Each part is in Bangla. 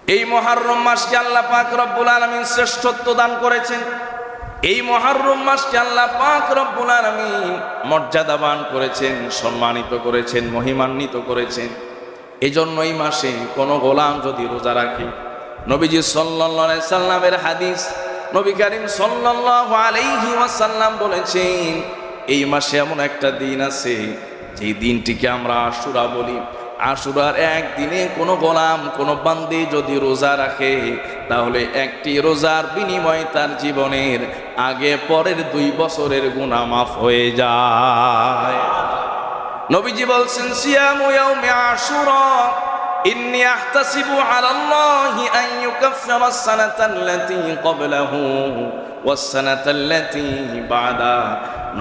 এই মুহররম মাসকে আল্লাহ পাক রব্বুল আলামিন শ্রেষ্ঠত্ব দান করেছেন। এই মুহররম মাসকে আল্লাহ পাক রব্বুল আলামিন মর্যাদাবান করেছেন, সম্মানিত করেছেন, মহিমান্বিত করেছেন। এজন্য এই মাসে কোনো গোলাম যদি রোজা রাখে, নবীজি সাল্লাল্লাহু আলাইহি সাল্লামের হাদিস, নবী করিম সাল্লাল্লাহু আলাইহি ওয়াসাল্লাম বলেছেন, এই মাসে এমন একটা দিন আছে যে দিনটিকে আমরা আশুরা বলি। আশুরার একদিনে কোনো গোলাম, কোনো বান্দি যদি রোজা রাখে, তাহলে একটি রোজার বিনিময়ে তার জীবনের আগে পরের 2 বছরের গুনাহ মাফ হয়ে যায়। নবীজি বলছেন, সিয়ামু ইয়াউমি আশুরা ইন্নী আহতাসিবু আলাল্লাহি আন ইউকাফফিরা আস-সানাতাল্লাতী ক্বাবলাহু ওয়াস-সানাতাল্লাতী বা'দা।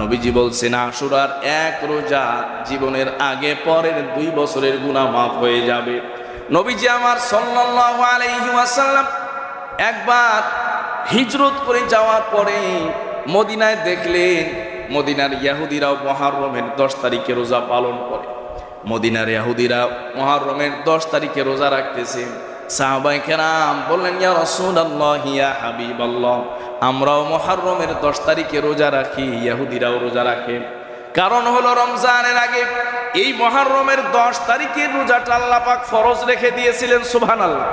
নবীজি বলছেন, আশুরার এক রোজা জীবনের আগে পরের 2 বছরের গুনাহ মাফ হয়ে যাবে। নবীজি আমার সাল্লাল্লাহু আলাইহি ওয়াসাল্লাম একবার হিজরত করে যাওয়ার পরে মদিনায় দেখলেন, মদিনার ইহুদিরাও মুহররমের 10 তারিখে রোজা পালন করে। মদিনার ইহুদিরা মুহররমের 10 তারিখে রোজা রাখতেছে। সাহাবায়ে কেরাম বললেন, ইয়া রাসূলুল্লাহ, ইয়া হাবিবাল্লাহ, আমরাও মুহররমের 10 তারিখে রোজা রাখি, ইহুদিরাও রোজা রাখে। কারণ হলো রমজানের আগে এই মুহররমের 10 তারিখের রোজাটা আল্লাহ পাক ফরজ রেখে দিয়েছিলেন। সুবহানাল্লাহ।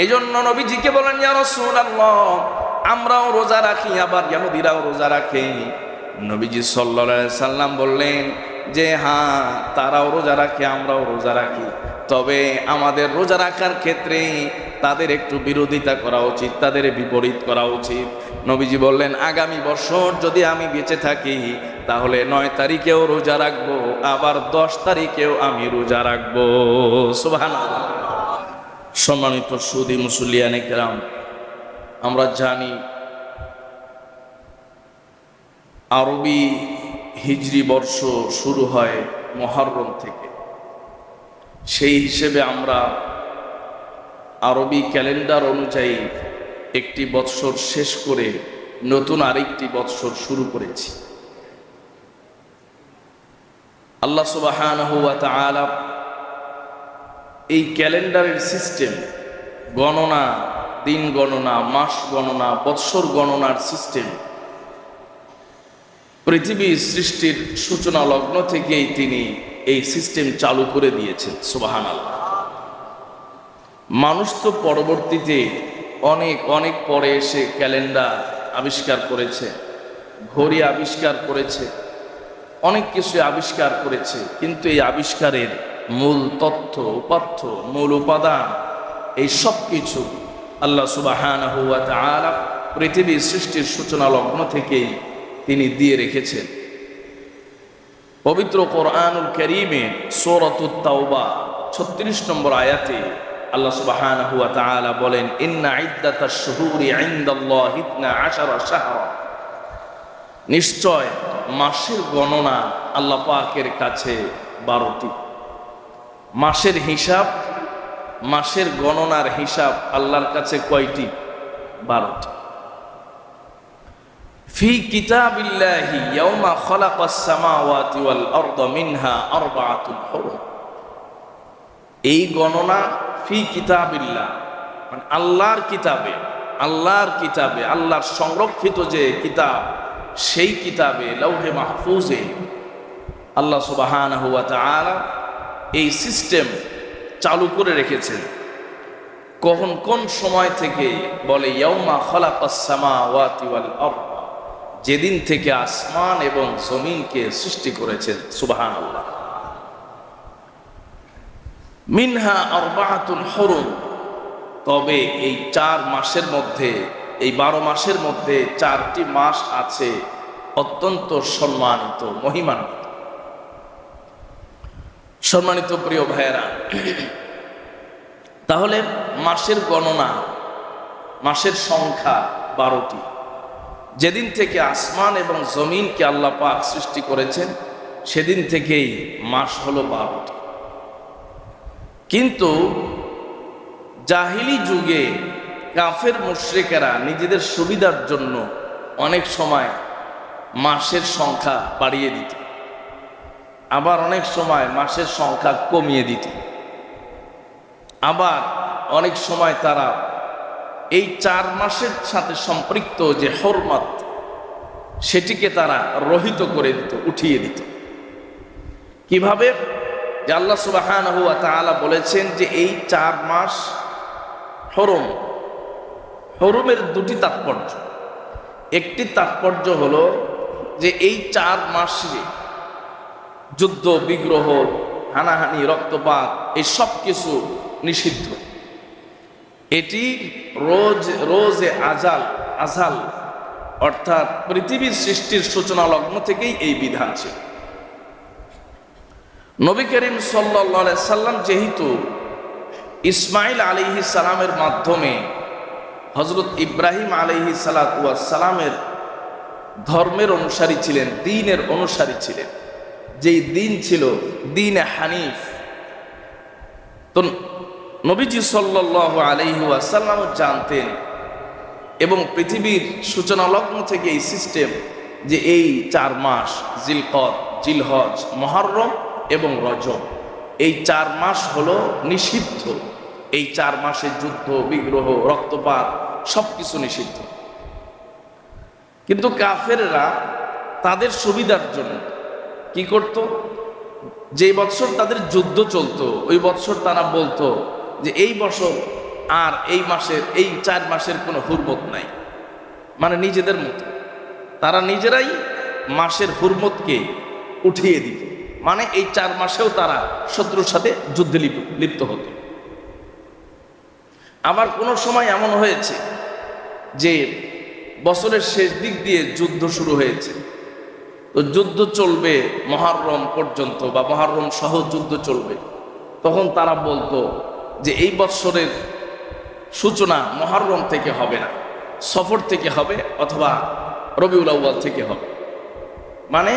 এজন্য নবীজিকে বলেন, ইয়া রাসূলুল্লাহ, আমরাও রোজা রাখি, আবার ইহুদিরাও রোজা রাখে। নবীজি সাল্লাল্লাহু আলাইহি সাল্লাম বললেন যে হ্যাঁ, তারাও রোজা রাখে, আমরাও রোজা রাখি, তবে আমাদের রোজা রাখার ক্ষেত্রে তাদের একটু বিরোধিতা করা উচিত, তাদের বিপরীত করা উচিত। নবীজি বললেন, আগামী বছর যদি আমি বেঁচে থাকি তাহলে 9 তারিখেও রোজা রাখবো, আবার 10 তারিখেও আমি রোজা রাখবো। সুবহানাল্লাহ। সম্মানিত সুদী মুসল্লিয়ানে কেরাম, আমরা জানি আরবি হিজরি বর্ষ শুরু হয় মুহররম থেকে। সেই হিসেবে আমরা আরবি ক্যালেন্ডার অনুযায়ী একটি বৎসর শেষ করে নতুন আরেকটি বৎসর শুরু করেছি। আল্লাহ সুবহানাহু ওয়া তাআলা এই ক্যালেন্ডারের সিস্টেম, গণনা, দিন গণনা, মাস গণনা, বৎসর গণনার সিস্টেম পৃথিবী সৃষ্টির সূচনা লগ্ন থেকেই তিনি এই সিস্টেম চালু করে দিয়েছেন। সুবহানাল্লাহ। মানুষ তো পরবর্তীতে অনেক অনেক পরে এসে ক্যালেন্ডার আবিষ্কার করেছে, ঘড়ি আবিষ্কার করেছে, অনেক কিছু আবিষ্কার করেছে, কিন্তু এই আবিষ্কারের মূল তথ্য, উপাত্ত, মূল উপাদান, এই সব কিছু আল্লাহ সুবহানাহু ওয়া তাআলা পৃথিবী সৃষ্টির সূচনা লগ্ন থেকেই তিনি দিয়ে রেখেছেন। পবিত্র কোরআনুল কারীমে সূরাতুত তাওবা 36 নম্বর আয়াতে আল্লাহ সুবহানাহু ওয়া তাআলা বলেন, ইন্না ইদ্দাতাশ শুহুরি ইনদাল্লাহি 12 শাহরা, নিশ্চয় মাসের গণনা আল্লাহ পাকের কাছে 12টি। মাসের হিসাব, মাসের গণনার হিসাব আল্লাহর কাছে কয়টি? 12টি। ফি কিতাবিল্লাহি ইয়াউমা খালাকাস সামাওয়াতি ওয়াল আরদা মিনহা আরবাআতুন হুরুম। এই গণনা ফি কিতাবিল্লাহ, মানে আল্লাহর কিতাবে, আল্লাহর কিতাবে, আল্লাহর সংরক্ষিত যে কিতাব, সেই কিতাবে লৌহে মাহফুজে আল্লাহ সুবহানাহু ওয়া তাআলা এই সিস্টেম চালু করে রেখেছেন। কখন কোন সময় থেকে বলে, ইয়াউমা খালাকাস সামাওয়াতি ওয়াল আরদ, যেদিন থেকে আসমান এবং জমিনকে সৃষ্টি করেছেন। সুবহানাল্লাহ। মিনহা আরবাআতুন হুরুম, তবে এই 4 মাসের মধ্যে, এই 12 মাসের মধ্যে 4টি মাস আছে অত্যন্ত সম্মানিত, মহিমান্বিত। সম্মানিত প্রিয় ভাইয়েরা, তাহলে মাসের গণনা, মাসের সংখ্যা 12টি। যেদিন থেকে আসমান এবং জমিনকে আল্লাহ পাক সৃষ্টি করেছেন সেদিন থেকেই মাস হলো 12টি। কিন্তু জাহিলি যুগে কাফের মুশরিকেরা নিজেদের সুবিধার জন্য অনেক সময় মাসের সংখ্যা বাড়িয়ে দিত, আবার অনেক সময় মাসের সংখ্যা কমিয়ে দিত। আবার অনেক সময় তারা এই 4 মাসের সাথে সম্পৃক্ত যে হুরমত সেটিকে তারা রহিত করে দিত, উঠিয়ে দিত। কিভাবে? যে আল্লাহ সুবহানাহু ওয়া তাআলা বলেছেন যে এই 4 মাস হরম, হরমের দুটি তাৎপর্য। একটি তাৎপর্য হলো যে এই 4 মাসে যুদ্ধ বিগ্রহ, হানাহানি, রক্তপাত এই সব কিছু নিষিদ্ধ। এটি রোজে আজাল অর্থাৎ পৃথিবীর সৃষ্টির সূচনা লগ্ন থেকেই এই বিধান ছিল। নবী করিম সাল্লাল্লাহু আলাইহি সাল্লাম যেহেতু ইসমাইল আলাইহিস সালামের মাধ্যমে হযরত ইব্রাহিম আলাইহিস সালাতু ওয়াস সালামের ধর্মের অনুসারী ছিলেন, দ্বীনের অনুসারী ছিলেন, যেই দ্বীন ছিল দ্বীনে হানিফ, তো নবীজি সাল্লাল্লাহু আলাইহি ওয়াসাল্লাম জানতেন এবং পৃথিবীর সূচনা লগ্ন থেকে এই সিস্টেম যে এই 4 মাস জিলকদ, জিলহজ, মুহররম এবং রজব, এই 4 মাস হলো নিষিদ্ধ। এই 4 মাসে যুদ্ধ বিগ্রহ, রক্তপাত সবকিছু নিষিদ্ধ। কিন্তু কাফেররা তাদের সুবিধার জন্য কি করত? যে বছর তাদের যুদ্ধ চলতো ওই বছর তারা বলতো যে এই বছর আর এই মাসের, এই 4 মাসের কোনো হুরমত নাই। মানে নিজেদের মতো তারা নিজেরাই মাসের হুরমতকে উঠিয়ে দিত। মানে এই 4 মাসেও তারা শত্রুর সাথে যুদ্ধে লিপ্ত হতো। আবার কোনো সময় এমন হয়েছে যে বছরের শেষ দিক দিয়ে যুদ্ধ শুরু হয়েছে, তো যুদ্ধ চলবে মুহররম পর্যন্ত বা মুহররম সহ যুদ্ধ চলবে, তখন তারা বলতো যে এই বছরের সূচনা মুহররম থেকে হবে না, সফর থেকে হবে অথবা রবিউল আউয়াল থেকে হবে। মানে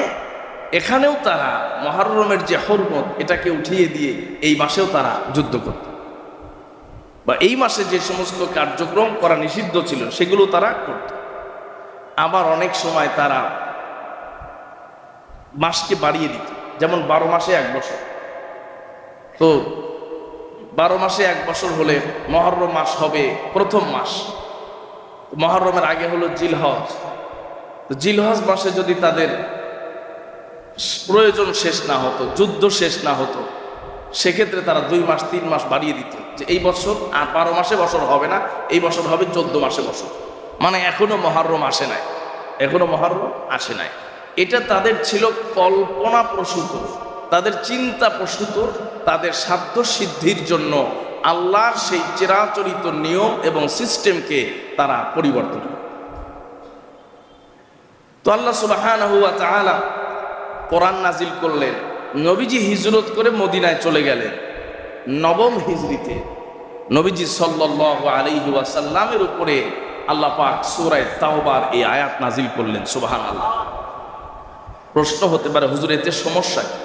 এখানেও তারা মুহররমের যে হুরমত এটাকে উঠিয়ে দিয়ে এই মাসেও তারা যুদ্ধ করত, বা এই মাসে যে সমস্ত কার্যক্রম করা নিষিদ্ধ ছিল সেগুলো তারা করত। আবার অনেক সময় তারা মাসকে বাড়িয়ে দিত, যেমন 12 মাসে 1 বছর। তো 12 মাসে 1 বছর হলে মুহররম মাস হবে প্রথম মাস। মুহররমের আগে হলো জিলহজ। তো জিলহজ মাসে যদি তাদের প্রয়োজন শেষ না হতো, যুদ্ধ শেষ না হতো, সেক্ষেত্রে তারা 2 মাস 3 মাস বাড়িয়ে দিত, যে এই বছর আর 12 মাসে বছর হবে না, এই বছর হবে 14 মাসে বছর। মানে এখনো মুহররম আসে নাই, এখনো মুহররম আসে নাই। এটা তাদের ছিল কল্পনা প্রসূত, তাদের চিন্তা প্রসূত, তাদের সাধ্য সিদ্ধির জন্য আল্লাহর সেই চিরাচরিত নিয়ম এবং সিস্টেমকে তারা পরিবর্তন করে। তো আল্লাহ সুবহানাহু ওয়া তাআলা কোরআন নাজিল করলেন। নবীজি হিজরত করে মদিনায় চলে গেলেন 9ম হিজরিতে। নবীজি সাল্লাল্লাহু আলাইহি ওয়াসাল্লামের উপরে আল্লাহ পাক সূরা তাওবার এই আয়াত নাজিল করলেন। সুবহানাল্লাহ। প্রশ্ন হতে পারে, হুজুর এতে সমস্যা কি?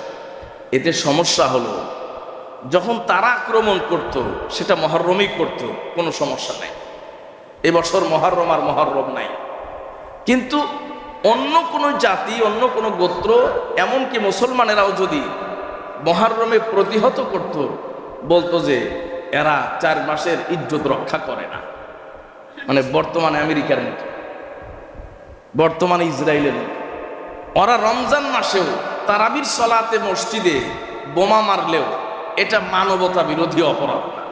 এতে সমস্যা হলো যখন তারা আক্রমণ করত সেটা মুহররমই করত, কোনো সমস্যা নাই। এবছর মুহররম আর মুহররম নাই। কিন্তু অন্য কোনো জাতি, অন্য কোনো গোত্র, এমনকি মুসলমানেরাও যদি মুহররমে প্রতিহত করত, বলতো যে এরা 4 মাসের ইজ্জত রক্ষা করে না। মানে বর্তমানে আমেরিকার মতো, বর্তমানে ইসরায়েলের মতো। ওরা রমজান মাসেও তারাবির সালাতে মসজিদে বোমা মারলেও এটা মানবতা বিরোধী অপরাধ না।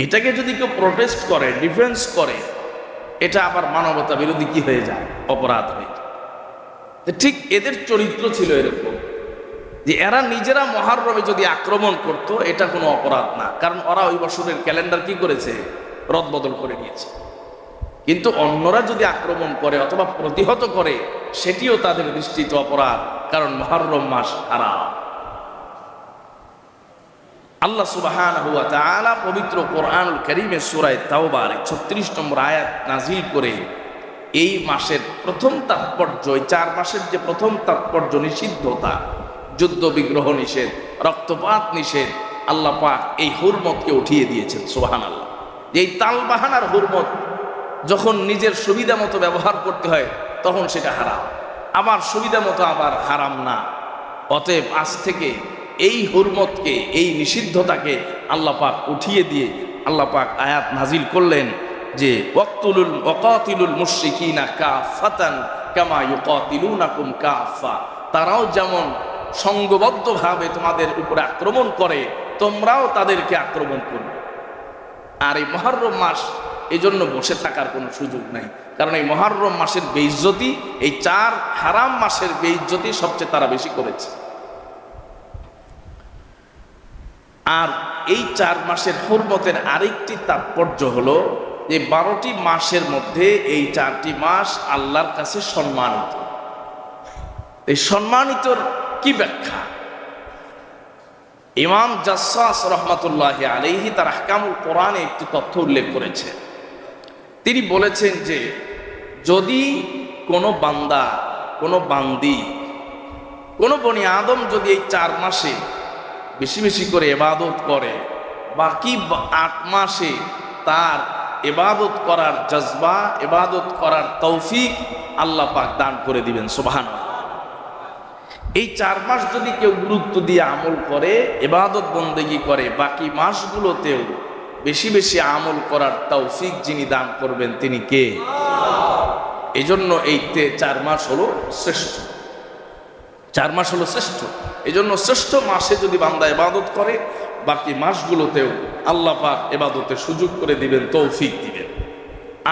এটাকে যদি কেউ প্রোটেস্ট করে, ডিফেন্স করে, এটা আবার মানবতা বিরোধী কি হয়ে যায়? অপরাধ হয়ে যায়। ঠিক এদের চরিত্র ছিল এরকম যে এরা নিজেরা মুহররমে যদি আক্রমণ করত এটা কোনো অপরাধ না, কারণ ওরা ওই বছরের ক্যালেন্ডার কি করেছে? রদবদল করে নিয়েছে। কিন্তু অন্যরা যদি আক্রমণ করে অথবা প্রতিহত করে সেটিও তাদের দৃষ্টিতে অপরাধ, কারণ মুহররম মাস হারাম। আল্লাহ সুবহানাহু ওয়া তাআলা পবিত্র কোরআনুল কারীমে সূরা তাওবার 36 নম্বর আয়াত নাজিল করে এই মাসের প্রথম তাৎপর্য, এই 4 মাসের যে প্রথম তাৎপর্য নিষিদ্ধতা, যুদ্ধ বিগ্রহ নিষেধ, রক্তপাত নিষেধ, আল্লাহ পাক এই হুরমতকে উঠিয়ে দিয়েছেন। সুবহানাল্লাহ। এই তালবাহানার হুরমত যখন নিজের সুবিধা মতো ব্যবহার করতে হয় তখন সেটা হারাম, আবার সুবিধা মতো আবার হারাম না। অতএব আজ থেকে এই হুরমতকে, এই নিষিদ্ধতাকে আল্লাহ পাক উঠিয়ে দিয়ে আল্লাহ পাক আয়াত নাজিল করলেন যে ওয়াকাতিলুল মুশরিকিনা কাফাতান কামা ইউকাতিলুনাকুম কাফা, তারাও যেমন সংঘবদ্ধভাবে তোমাদের উপরে আক্রমণ করে তোমরাও তাদেরকে আক্রমণ করবে। আর এই মুহররম মাস এই জন্য বসে থাকার কোনো সুযোগ নাই, কারণ এই মুহররম মাসের বেইজ্জতি এই 4 হারাম মাসের বেইজ্জতি সবচেয়ে তারা বেশি করেছে। আর এই 4 মাসের হুরমতের আরেকটি তাৎপর্য হলো যে 12টি মাসের মধ্যে এই 4টি মাস আল্লাহর কাছে সম্মানিত। এই সম্মানিতর কি ব্যাখ্যা? ইমাম জাসসাস রহমাতুল্লাহি আলাইহি তার আহকামুল কোরআনে একটি তথ্য উল্লেখ করেছে। তিনি বলেছেন যে যদি কোনো বান্দা, কোনো বান্দি, কোনো বনি আদম যদি এই 4 মাসে বেশি বেশি করে ইবাদত করে, বাকি 8 মাসে তার ইবাদত করার জজবা, ইবাদত করার তৌফিক আল্লাহ পাক দান করে দিবেন সুবহানাল্লাহ। এই 4 মাস যদি কেউ গুরুত্ব দিয়ে আমল করে, ইবাদত বন্দেগী করে, বাকি মাসগুলোতেও বেশি বেশি আমল করার তৌফিক যিনি দান করবেন তিনি কে? এই জন্য এই 4 মাস হলো শ্রেষ্ঠ। 4 মাস হলো শ্রেষ্ঠ। এই জন্য শ্রেষ্ঠ মাসে যদি বান্দা ইবাদত করে, বাকি মাসগুলোতেও আল্লাহ পাক ইবাদতের সুযোগ করে দিবেন, তৌফিক দিবেন।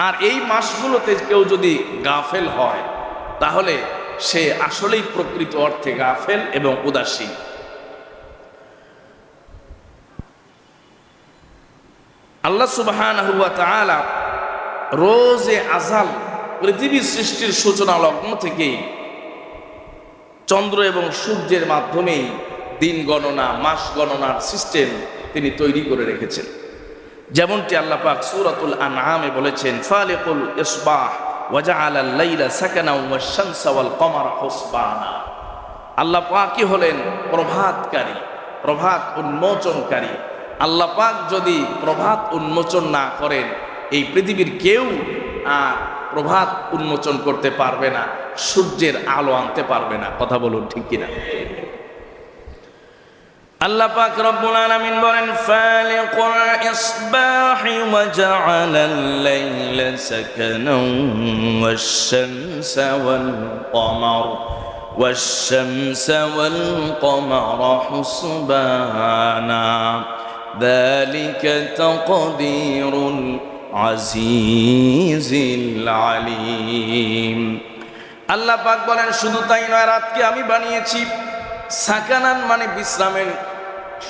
আর এই মাসগুলোতে কেউ যদি গাফেল হয় তাহলে সে আসলেই প্রকৃত অর্থে গাফেল এবং উদাসীন। আল্লাহ সুবহানাহু ওয়া তাআলা রোজে আজাল পৃথিবীর সৃষ্টির সূচনা লগ্ন থেকেই চন্দ্র এবং সূর্যের মাধ্যমেই দিন গণনা, মাস গণনার সিস্টেম তিনি তৈরি করে রেখেছেন। যেমনটি আল্লাহ পাক সূরাতুল আনআমে বলেছেন, ফালিকুল ইসবাহ ওয়া জাআলাল লাইলা সাকানা ওয়াশ শামসা ওয়াল কমারা হুসবানা। আল্লাহ পাকই হলেন প্রভাতকারী, প্রভাত উন্মোচনকারী। আল্লাহ পাক যদি প্রভাত উন্মোচন না করেন, এই পৃথিবীর কেউ প্রভাত উন্মোচন করতে পারবে না, সূর্যের আলো আনতে পারবে না। কথা বলুন ঠিক কিনা? আল্লাহ পাক রব্বুল আলামিন বলেন, ফালিকুল ইসবাহি ওয়া জাআলাল লাইলা সাকানান ওয়াশ শামসা ওয়াল কমার ওয়াশ শামসা ওয়াল কমারা হুসবানা যালিকা তাকদীরুল আজিজিল আলিম। আল্লাহ পাক বলেন, শুধু তাই নয়, রাতকে আমি বানিয়েছি সাকানান মানে বিশ্রামের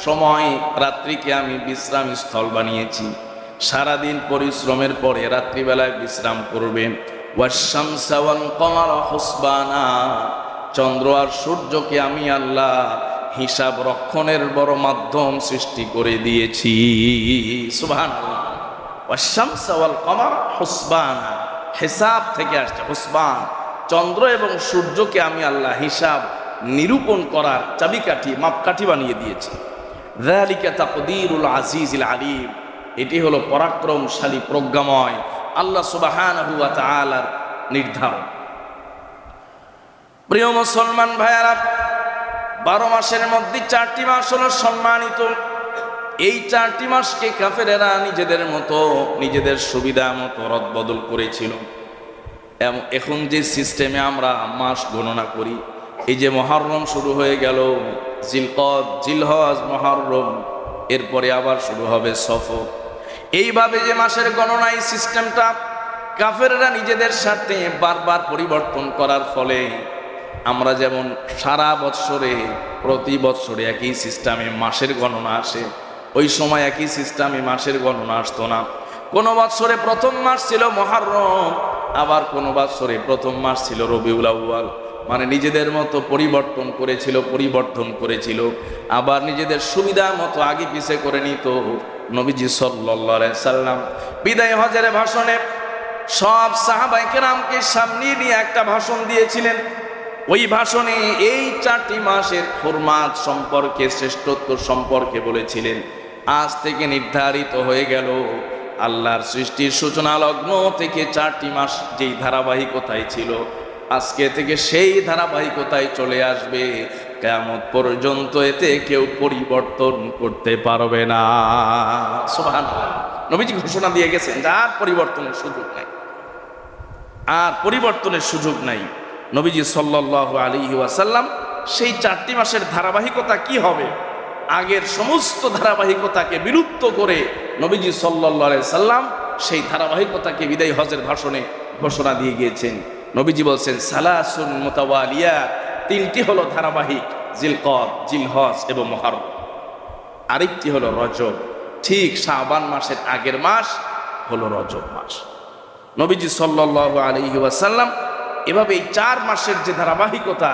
সময়, রাত্রিকে আমি বিশ্রাম স্থল বানিয়েছি। সারাদিন পরিশ্রমের পরে রাত্রিবেলায় বিশ্রাম করবে। ওয়াশ শামসা ওয়াল কমারা হুসবানা, চন্দ্র আর সূর্যকে আমি আল্লাহ হিসাব রক্ষণের বড় মাধ্যম সৃষ্টি করে দিয়েছি। সুবহানাল্লাহ। ওয়াশ শামসা ওয়াল কমারা হুসবানা, হিসাব থেকে আসছে হুসবান। চন্দ্র এবং সূর্যকে আমি আল্লাহ হিসাব নিরূপণ করার চাবিকাঠি, মাপকাঠি বানিয়ে দিয়েছি। যালিকা তাকদীরুল আজিজিল আলিম, এটি হলো পরাক্রমশালী প্রজ্ঞাময় আল্লাহ সুবহানাহু ওয়া তাআলার নির্ধারণ। প্রিয় মুসলমান ভাইয়ারা, 12 মাসের মধ্যে 4টি মাস হলো সম্মানিত। এই 4টি মাসকে কাফেরেরা নিজেদের মতো, নিজেদের সুবিধা মতো রদবদল করেছিল। এখন যে সিস্টেমে আমরা মাস গণনা করি, এই যে মুহররম শুরু হয়ে গেল, জিলকদ, জিলহজ, মুহররম, এরপরে আবার শুরু হবে সফর। এইভাবে যে মাসের গণনা, এই সিস্টেমটা কাফেররা নিজেদের সাথে বারবার পরিবর্তন করার ফলে আমরা যেমন সারা বৎসরে প্রতি বৎসরে একই সিস্টেমে মাসের গণনা আসে, ওই সময় একই সিস্টেমে মাসের গণনা আসতো না। কোনো বৎসরে প্রথম মাস ছিল মুহররম, আবার কোনো বৎসরে প্রথম মাস ছিল রবিউল আউয়াল। মানে নিজেদের মতো পরিবর্তন করেছিল, আবার নিজেদের সুবিধা মতো আগে পিছে করে নিত। নবীজি সাল্লাল্লাহু আলাইহি সাল্লাম বিদায় হজের ভাষণে সব সাহাবায়ে কেরামকে সামনে নিয়ে একটা ভাষণ দিয়েছিলেন। ওই ভাষণে এই 4টি মাসের হুরমাত সম্পর্কে, শ্রেষ্ঠত্ব সম্পর্কে বলেছিলেন। আজ থেকে নির্ধারিত হয়ে গেল, আল্লাহর সৃষ্টির সূচনা লগ্ন থেকে 4টি মাস যেই ধারাবাহিকতায় ছিল, আজকে থেকে সেই ধারাবাহিকতায় চলে আসবে। কিয়ামত পর্যন্ত এতে কেউ পরিবর্তন করতে পারবে না। সুবহানাল্লাহ। নবীজি ঘোষণা দিয়ে গেছেন যে আর পরিবর্তনের সুযোগ নাই, আর পরিবর্তনের সুযোগ নাই। নবীজি সাল্লাল্লাহু আলাইহি ওয়াসাল্লাম সেই 4টি মাসের ধারাবাহিকতা কি হবে, আগের সমস্ত ধারাবাহিকতাকে বিলুপ্ত করে নবীজি সাল্লাল্লাহু আলাইহি সাল্লাম সেই ধারাবাহিকতাকে বিদায় হজের ভাষণে ঘোষণা দিয়ে গিয়েছেন। নবীজি বলছেন সালাসুন মুতাওয়ালিয়া, 3টি হলো ধারাবাহিক, জিলকদ, জিলহজ এবং মুহররম। আরেকটি হলো রজব। ঠিক শাবান মাসের আগের মাস হলো রজব মাস। নবীজি সাল্লাল্লাহু আলাইহি ওয়াসাল্লাম এভাবে এই 4 মাসের যে ধারাবাহিকতা,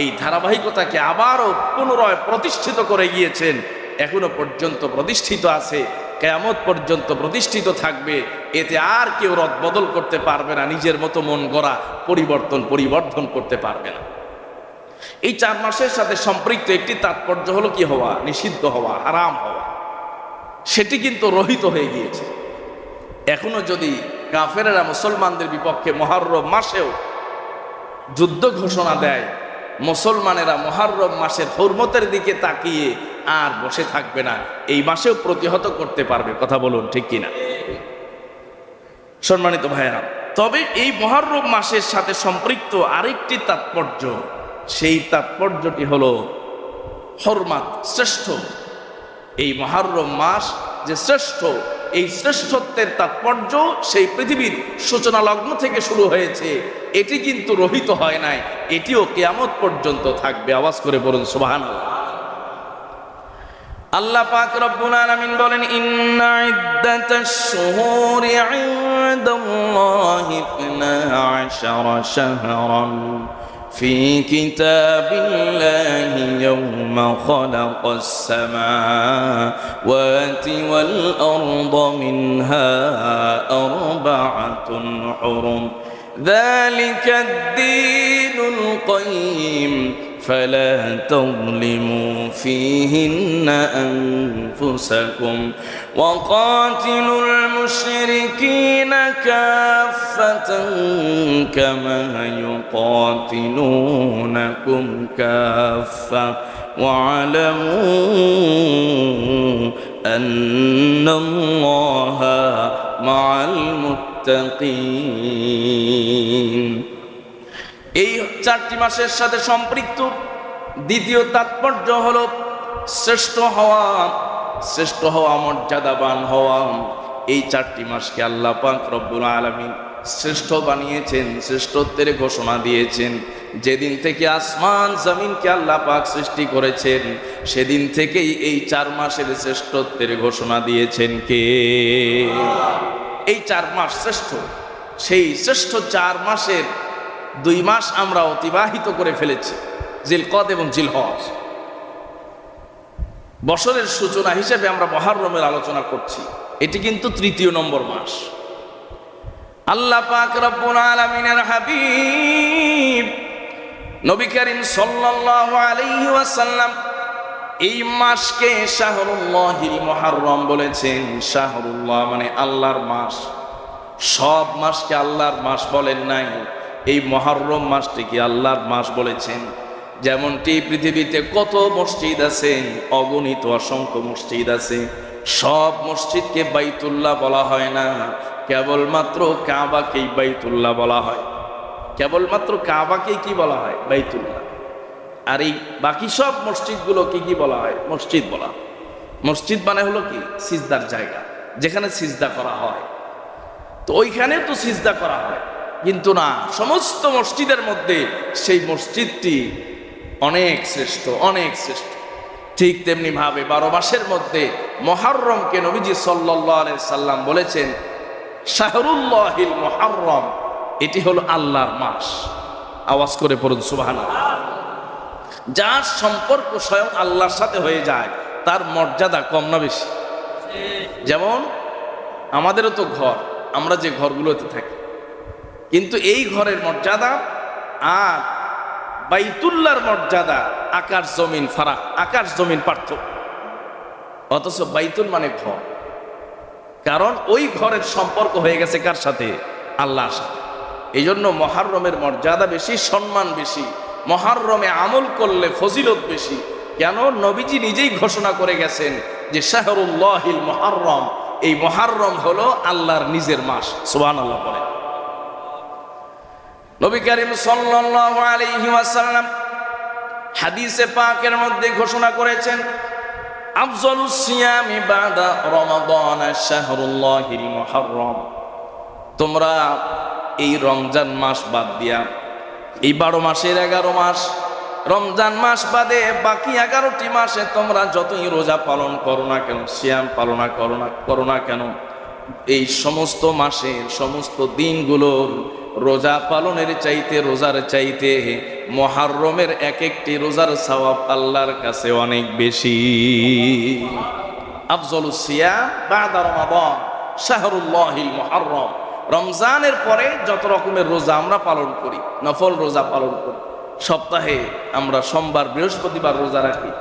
এই ধারাবাহিকতাকে আবারও পুনরায় প্রতিষ্ঠিত করে গিয়েছেন। এখনো পর্যন্ত প্রতিষ্ঠিত আছে, কিয়ামত পর্যন্ত প্রতিষ্ঠিত থাকবে। এতে আর কেউ রদবদল করতে পারবে না, নিজের মতো মন গড়া পরিবর্ধন করতে পারবে না। এই 4 মাসের সাথে সম্পৃক্ত একটি তাৎপর্য হলো কি হওয়া, নিষিদ্ধ হওয়া, হারাম হওয়া। সেটি কিন্তু রহিত হয়ে গিয়েছে। এখনো যদি কাফেরেরা মুসলমানদের বিপক্ষে মুহররম মাসেও যুদ্ধ ঘোষণা দেয়, মুসলমানেরা মুহররম মাসের হুরমতের দিকে তাকিয়ে আর বসে থাকবে না, এই মাসেও প্রতিহত করতে পারবে। কথা বলুন ঠিক কিনা? সম্মানিত ভাইয়েরা, তবে এই মুহররম মাসের সাথে সম্পৃক্ত আরেকটি তাৎপর্য, সেই তাৎপর্যটি হলো হরমাত, শ্রেষ্ঠ। এই মুহররম মাস যে শ্রেষ্ঠ, এই শ্রেষ্ঠত্বের তাৎপর্য সেই পৃথিবীর সূচনা লগ্ন থেকে শুরু হয়েছে, এটি কিন্তু রহিত হয় নাই, এটিও কিয়ামত পর্যন্ত থাকবে। আওয়াজ করে বলুন সুবহানাল্লাহ। আল্লাহ পাক রব্বুল আলামিন বলেন ইন্না ইদ্দাতাশ শুহুরি ইনদাল্লাহি 12 শাহরান في كتاب الله يوم خلق السماوات والأرض منها 4 حرم ذلك الدين القيم فلا تظلموا فيهن أنفسكم وقاتلوا المشركين كافة كما يقاتلونكم كافة واعلموا أن الله مع المتقين। এই 4টি মাসের সাথে সম্পৃক্ত দ্বিতীয় তাৎপর্য হলো শ্রেষ্ঠ হওয়া, মর্যাদাবান হওয়া। এই 4টি মাসকে আল্লাহ পাক রব্বুল আলামিন শ্রেষ্ঠ বানিয়েছেন, শ্রেষ্ঠত্বের ঘোষণা দিয়েছেন। যেদিন থেকে আসমান জমিনকে আল্লাহ পাক সৃষ্টি করেছেন, সেদিন থেকেই এই 4 মাসের শ্রেষ্ঠত্বের ঘোষণা দিয়েছেন কে? এই 4 মাস শ্রেষ্ঠ। সেই শ্রেষ্ঠ 4 মাসের 2 মাস আমরা অতিবাহিত করে ফেলেছি, জিলকদ এবং জিলহজ। বছরের সূচনা হিসেবে আমরা মুহররমের আলোচনা করছি, এটি কিন্তু 3য় নম্বর মাস। আল্লাহ পাক রব্বুল আলামিনের হাবিব নবী করিম সাল্লাল্লাহু আলাইহি ওয়াসাল্লাম এই মাসকে শাহরুল্লাহিল মুহররম বলেছেন। শাহরুল্লাহ মানে আল্লাহর মাস। সব মাসকে আল্লাহর মাস বলেন নাই, এই মুহররম মাসটিকে আল্লাহর মাস বলেছেন। যেমনটি পৃথিবীতে কত মসজিদ আছে, অগণিত অসংখ্য মসজিদ আছে, সব মসজিদকে বাইতুল্লাহ বলা হয় না, কেবলমাত্র কাবাকেই বাইতুল্লাহ বলা হয়। কেবলমাত্র কাবাকেই কি বলা হয়? বাইতুল্লাহ। আর এই বাকি সব মসজিদগুলোকে কি বলা হয়? মসজিদ বলা হয়। মসজিদ মানে হলো কি? সিজদার জায়গা, যেখানে সিজদা করা হয়। তো ওইখানে তো সিজদা করা হয়, কিন্তু না, সমস্ত মসজিদের মধ্যে সেই মসজিদটি অনেক শ্রেষ্ঠ, অনেক শ্রেষ্ঠ। ঠিক তেমনি ভাবে 12 মাসের মধ্যে মুহররমকে নবীজি সাল্লাল্লাহু আলাইহি সাল্লাম বলেছেন শাহরুল্লাহিল মুহররম, এটি হলো আল্লাহর মাস। আওয়াজ করে পড়ুন সুবহানাল্লাহ। যার সম্পর্ক স্বয়ং আল্লাহর সাথে হয়ে যায়, তার মর্যাদা কম না বেশি? যেমন আমাদেরও তো ঘর, আমরা যে ঘরগুলোতে থাকি, কিন্তু এই ঘরের মর্যাদা আর বাইতুল্লাহর মর্যাদা আকাশ জমিন ফারাক, আকাশ জমিন পার্থক্য। অথচ বাইতুল মানে ঘর, কারণ ওই ঘরের সম্পর্ক হয়ে গেছে কার সাথে? আল্লাহর সাথে। এই জন্য মুহররমের মর্যাদা বেশি, সম্মান বেশি। মুহররমে আমল করলে ফজিলত বেশি। কেন? নবীজি নিজেই ঘোষণা করে গেছেন যে শাহরুল্লাহিল মুহররম, এই মুহররম হলো আল্লাহর নিজের মাস। সুবহানাল্লাহ বলেন। নবী করিম সাল্লাল্লাহু আলাইহি ওয়াসাল্লাম হাদিসে পাকের মধ্যে ঘোষণা করেছেন, আফজালুস সিয়ামি বাদা রমাদান শাহরুল্লাহিল মুহররম। তোমরা এই রমজান মাস বাদ দিয়া, এই 12 মাসের 11 মাস, রমজান মাস বাদে বাকি 11টি মাসে তোমরা যতই রোজা পালন করো না কেন, সিয়াম পালন করো না কেন, এই সমস্ত মাসের সমস্ত দিনগুলোর রোজা পালনের চাইতে, রোজার চাইতে মুহররমের এক একটি রোজার সওয়াব আল্লাহর কাছে অনেক বেশি। আফজালুস সিয়াম বাদা রমাদান শাহরুল্লাহিল মুহররম। রমজানের পরে যত রকমের রোজা আমরা পালন করি, নফল রোজা পালন করি, সপ্তাহে আমরা সোমবার বৃহস্পতিবার রোজা রাখি,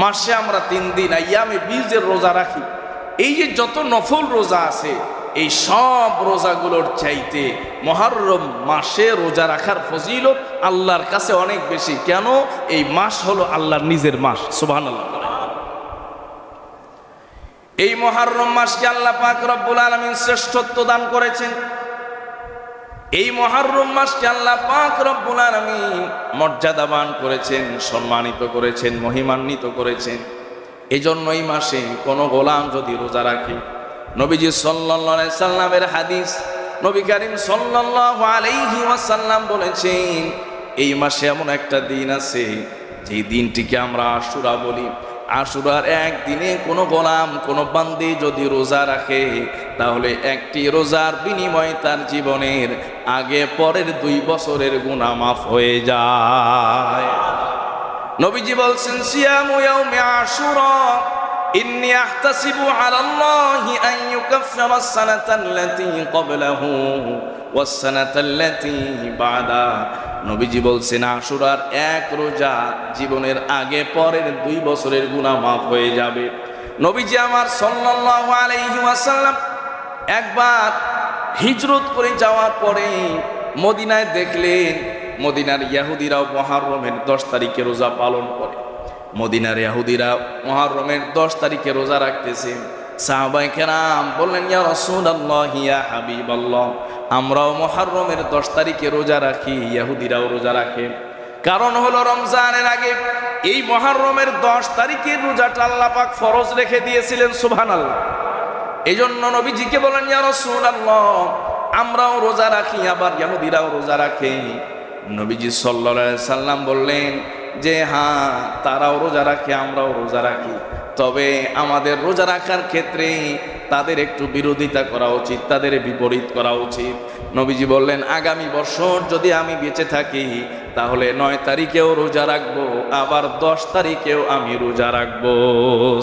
মাসে আমরা 3 দিন আইয়ামে বীজের রোজা রাখি, এই যে যত নফল রোজা আছে এই সব রোজাগুলোর চাইতে মুহররম মাসে রোজা রাখার ফজিলত আল্লাহর কাছে অনেক বেশি। কেন? এই মাস হলো আল্লাহর নিজের মাস। সুবহানাল্লাহ। এই মুহররম মাসকে আল্লাহ পাক রব্বুল আলামিন শ্রেষ্ঠত্ব দান করেছেন। এই মুহররম মাসকে আল্লাহ পাক রব্বুল আলামিন মর্যাদাবান করেছেন, সম্মানিত করেছেন, মহিমান্বিত করেছেন। এজন্য এই মাসে কোন গোলাম যদি রোজা রাখে, নবীজি সাল্লাল্লাহু আলাইহি সাল্লামের হাদিস, নবী করিম সাল্লাল্লাহু আলাইহি ওয়াসাল্লাম বলেছেন, এই মাসে এমন একটা দিন আছে যে দিনটিকে আমরা আশুরা বলি। আশুরার একদিনে কোনো গোলাম, কোনো বান্দি যদি রোজা রাখে, তাহলে একটি রোজার বিনিময়ে তার জীবনের আগে পরের 2 বছরের গুনাহ মাফ হয়ে যায়। নবীজি বলছেন, সিয়ামু ইয়াউমি আশুরা ইন্নী আহতাসিবু আলাল্লাহি আন ইউকাফফিরা আস-সানাতাল্লাতী ক্বাবলাহু ওয়াস-সানাতাল্লাতী বা'দা। নবীজি বলছেন, আশুরার এক রোজা জীবনের আগে পরের 2 বছরের গুনাহ মাফ হয়ে যাবে। নবীজি আমার সাল্লাল্লাহু আলাইহি ওয়াসাল্লাম একবার হিজরত করে যাওয়ার পরে মদিনায় দেখলেন, মদিনার ইহুদিরাও মুহররমের 10 তারিখে রোজা পালন করে। মদিনার ইহুদিরা মুহররমের 10 তারিখে রোজা রাখতেছে। সাহাবায়ে কেরাম বললেন, ইয়া রাসূলুল্লাহ, ইয়া হাবিবাল্লাহ, আমরাও মুহররমের 10 তারিখে রোজা রাখি, ইহুদিরাও রোজা রাখে। কারণ হলো রমজানের আগে এই মুহররমের 10 তারিখের রোজাটা আল্লাহ পাক ফরজ রেখে দিয়েছিলেন। সুবহানাল্লাহ। এজন্য নবীজিকে বলেন, ইয়া রাসূলুল্লাহ, আমরাও রোজা রাখি, আবার ইহুদিরাও রোজা রাখে। নবীজি সাল্লাল্লাহু আলাইহি সাল্লাম বললেন যে হ্যাঁ, তারাও রোজা রাখে, আমরাও রোজা রাখি, তবে আমাদের রোজা রাখার ক্ষেত্রে তাদের একটু বিরোধিতা করা উচিত, তাদের বিপরীত করা উচিত। নবীজি বললেন, আগামী বছর যদি আমি বেঁচে থাকি তাহলে 9 তারিখেও রোজা রাখবো, আবার 10 তারিখেও আমি রোজা রাখবো।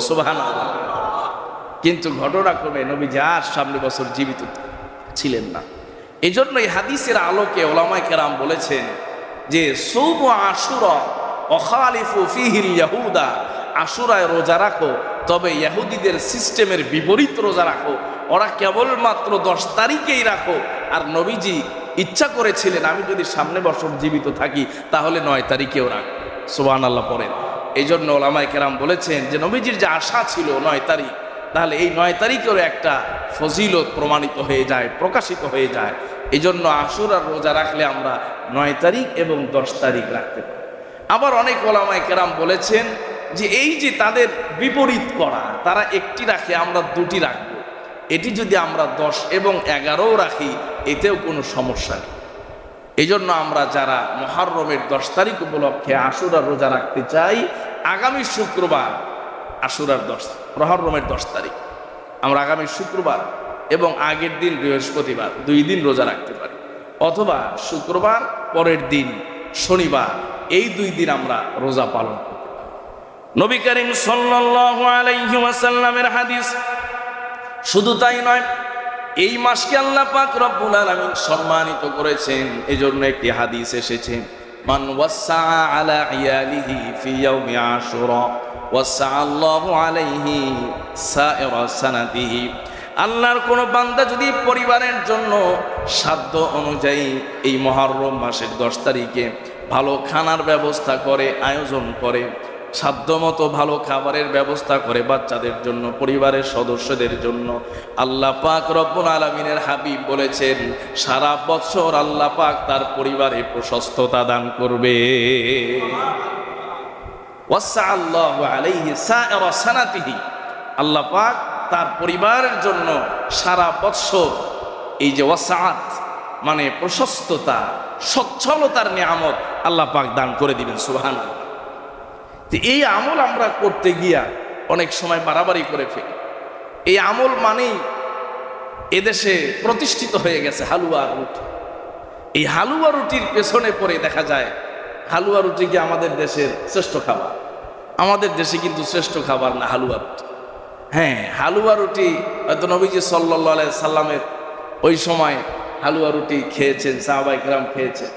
সুবহানাল্লাহ। কিন্তু ঘটনাক্রমে নবীজি আর সামনে বছর জীবিত ছিলেন না। এই জন্য এই হাদিসের আলোকে উলামায়ে কেরাম বলেছেন যে সৌমু আশুরা ওয়াখালিফু ফিহিল ইয়াহুদা, আশুরায় রোজা রাখো, তবে ইহুদিদের সিস্টেমের বিপরীত রোজা রাখো। ওরা কেবলমাত্র 10 তারিখেই রাখো, আর নবীজি ইচ্ছা করেছিলেন আমি যদি সামনে বছর জীবিত থাকি তাহলে 9 তারিখেও রাখবো। সুবহানাল্লাহ পড়েন। এই জন্য উলামায়ে কেরাম বলেছেন যে নবীজির যে আশা ছিল 9 তারিখ, তাহলে এই 9 তারিখের একটা ফজিলত প্রমাণিত হয়ে যায়, প্রকাশিত হয়ে যায়। এই জন্য আশুরার রোজা রাখলে আমরা 9 তারিখ এবং 10 তারিখ রাখতে পারি। আবার অনেক উলামায়ে কেরাম বলেছেন যে এই যে তাদের বিপরীত করা, তারা একটি রাখে, আমরা 2টি রাখবো, এটি যদি আমরা 10 এবং 11ও রাখি এতেও কোনো সমস্যা নেই। এই জন্য আমরা যারা মুহররমের 10 তারিখ উপলক্ষে আশুরার রোজা রাখতে চাই, আগামী শুক্রবার আশুরার মুহররমের 10 তারিখ আমরা আগামী শুক্রবার এবং আগের দিন বৃহস্পতিবার 2 দিন রোজা রাখতে পারি, অথবা শুক্রবার পরের দিন শনিবার, এই 2 দিন আমরা রোজা পালন করতে পারি। নবী করিম সাল্লাল্লাহু আলাইহি ওয়াসাল্লামের হাদিস। শুধু তাই নয়, এই মাসকে আল্লাহ পাক রব্বুল আলামিন সম্মানিত করেছেন। এজন্য একটি হাদিস এসেছে, মান ওয়াসা আলা ইয়ালিহি ফি ইয়াউমি আশুরা ওয়াসা আল্লাহু আলাইহি সাইরা সানাতিহি। আল্লাহর কোন বান্দা যদি পরিবারের জন্য সাধ্য অনুযায়ী এই মুহররম মাসের 10 তারিখে ভালো খানার ব্যবস্থা করে, আয়োজন করে, সাধ্যমতো ভালো খাবারের ব্যবস্থা করে বাচ্চাদের জন্য, পরিবারের সদস্যদের জন্য। আল্লাহ পাক রব্বুল আলামিনের হাবিব বলেছেন, সারা বছর আল্লাহ পাক তার পরিবারে প্রশস্ততা দান করবে। ওয়াসআল্লাহু আলাইহি সাইরা সানাতিহি, আল্লাহ পাক তার পরিবারের জন্য সারা বছর এই যে ওয়াসাআত মানে প্রশস্ততা, সচ্ছলতার নিয়ামত আল্লাহ পাক দান করে দিবেন। সুবহানাল্লাহ। এই আমল আমরা করতে গিয়া অনেক সময় বাড়াবাড়ি করে ফেলি। এই আমল মানেই এদেশে প্রতিষ্ঠিত হয়ে গেছে হালুয়া রুটি। এই হালুয়া রুটির পেছনে পড়ে দেখা যায় হালুয়া রুটি কি আমাদের দেশের শ্রেষ্ঠ খাবার? আমাদের দেশে কিন্তু শ্রেষ্ঠ খাবার না হালুয়া রুটি। হ্যাঁ, হালুয়া রুটি হয়তো নবীজি সাল্লাল্লাহু আলাইহি সাল্লামের ওই সময় হালুয়া রুটি খেয়েছেন, সাহাবায়ে কেরাম খেয়েছেন।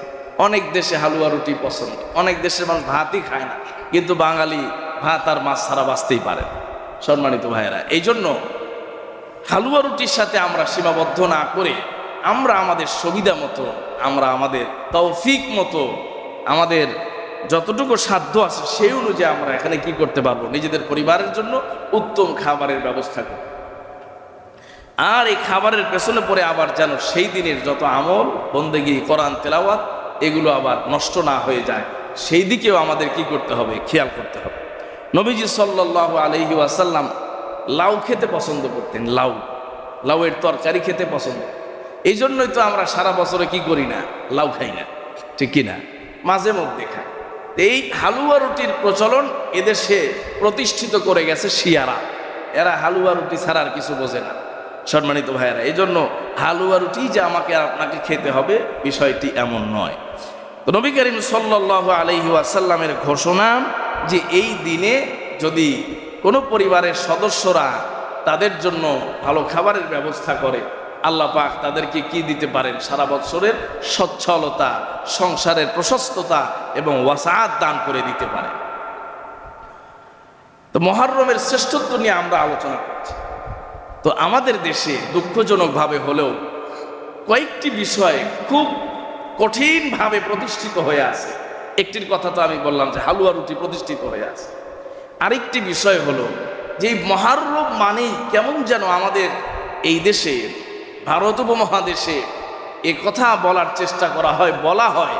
অনেক দেশে হালুয়া রুটি পছন্দ, অনেক দেশের মানুষ ভাতই খায় না, কিন্তু বাঙালি ভাত আর মাছ ছাড়া বাঁচতেই পারে না। সম্মানিত ভাইয়েরা, এই জন্য হালুয়া রুটির সাথে আমরা সীমাবদ্ধ না করে আমরা আমাদের সুবিধা মতো, আমরা আমাদের তৌফিক মতো, আমাদের যতটুকু সাধ্য আছে সেই অনুযায়ী আমরা এখানে কি করতে পারবো, নিজেদের পরিবারের জন্য উত্তম খাবারের ব্যবস্থা করব। আর এই খাবারের পেছনে পড়ে আবার যেন সেই দিনের যত আমল, বন্দেগী, কোরআন তেলাওয়াত এগুলো আবার নষ্ট না হয়ে যায়, সেই দিকেও আমাদের কি করতে হবে, খেয়াল করতে হবে। নবীজি সাল্লাল্লাহু আলাইহি ওয়াসাল্লাম লাউ খেতে পছন্দ করতেন, লাউয়ের তরকারি খেতে পছন্দ। এই জন্যই তো আমরা সারা বছরে কি করি না, লাউ খাই না, ঠিক কিনা? মাঝে মধ্যে খাই। এই হালুয়া রুটির প্রচলন এদেশে প্রতিষ্ঠিত করে গেছে শিয়ারা। এরা হালুয়া রুটি ছাড়া আর কিছু বোঝে না। সম্মানিত ভাইয়েরা, এই জন্য হালুয়া রুটি যে আমাকে আপনাকে খেতে হবে বিষয়টি এমন নয়। তো নবী করিম সাল্লাল্লাহু আলাইহি ওয়াসাল্লামের ঘোষণা যে এই দিনে যদি কোনো পরিবারের সদস্যরা তাদের জন্য ভালো খাবারের ব্যবস্থা করে, আল্লাহ পাক তাদেরকে কি দিতে পারেন, সারা বছরের সচ্ছলতা, সংসারের প্রশস্ততা এবং ওয়াসাআত দান করে দিতে পারে। তো মুহররমের শ্রেষ্ঠত্ব নিয়ে আমরা আলোচনা করছি। তো আমাদের দেশে দুঃখজনকভাবে হলেও কয়েকটি বিষয় খুব কঠিনভাবে প্রতিষ্ঠিত হয়ে আছে। একটির কথা তো আমি বললাম যে হালুয়া রুটি প্রতিষ্ঠিত হয়ে আছে। আরেকটি বিষয় হলো যে মুহররম মানেই কেমন যেন আমাদের এই দেশে, ভারত উপমহাদেশে এ কথা বলার চেষ্টা করা হয়, বলা হয়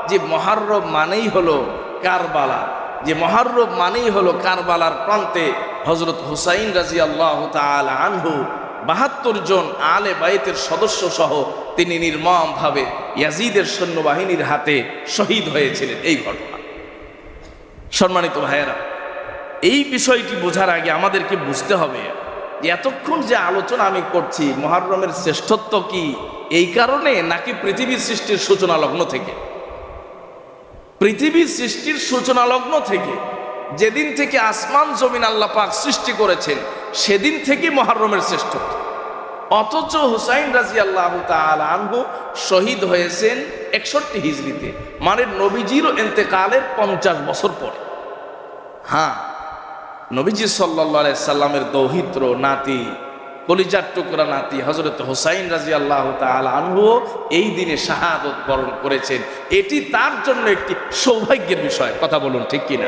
যে মুহররম মানেই হলো কারবালা, যে মুহররম মানেই হলো কারবালার প্রান্তে হযরত হুসাইন রাদিয়াল্লাহু তাআলা আনহু ৭২ জন আলে বাইতের সদস্য সহ তিনি নির্মমভাবে ইয়াজিদের সৈন্যবাহিনীর হাতে শহীদ হয়েছিলেন। এই ঘটনা। সম্মানিত ভাইয়েরা, এই বিষয়টি বোঝার আগে আমাদেরকে বুঝতে হবে যে এতক্ষণ যে আলোচনা আমি করছি মুহররমের শ্রেষ্ঠত্ব কি এই কারণে, নাকি পৃথিবীর সৃষ্টির সূচনা লগ্ন থেকে? পৃথিবীর সৃষ্টির সূচনা লগ্ন থেকে, যেদিন থেকে আসমান জমিন আল্লাহ পাক সৃষ্টি করেছেন সেদিন থেকে মুহররমের শ্রেষ্ঠত্ব। অথচ হুসাইন রাদিয়াল্লাহু তাআলা আনহু শহীদ হয়েছেন 61 হিজরিতে, মানে নবীজির ইন্তেকালের 50 বছর পরে। হ্যাঁ, নবীজি সাল্লাল্লাহু আলাইহি সাল্লামের দৌহিত্র নাতি, কলিজার টুকরা নাতি হযরত হুসাইন রাদিয়াল্লাহু তাআলা আনহু এই দিনে শাহাদত বরণ করেছেন। এটি তার জন্য একটি সৌভাগ্যের বিষয়। কথা বলুন, ঠিক কিনা?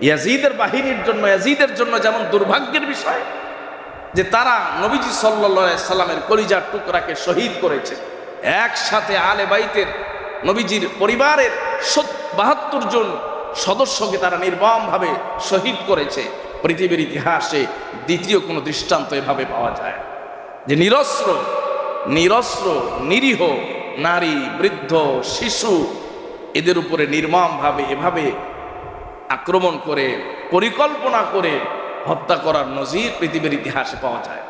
ইয়াজিদের বাহিনীর জন্য, ইয়াজিদের জন্য যেমন দুর্ভাগ্যের বিষয় যে তারা নবীজি সাল্লাল্লাহু আলাইহি সাল্লামের কলিজার টুকরাকে শহীদ করেছে, একসাথে আলে বাইতের নবীজির পরিবারের ৭২ জন সদস্যকে তারা নির্মমভাবে শহীদ করেছে। পৃথিবীর ইতিহাসে দ্বিতীয় কোনো দৃষ্টান্ত এভাবে পাওয়া যায় যে নিরস্ত্র নিরীহ নারী, বৃদ্ধ, শিশু এদের উপরে নির্মমভাবে এভাবে আক্রমণ করে, পরিকল্পনা করে হত্যা করার নজির পৃথিবীর ইতিহাসে পাওয়া যায়।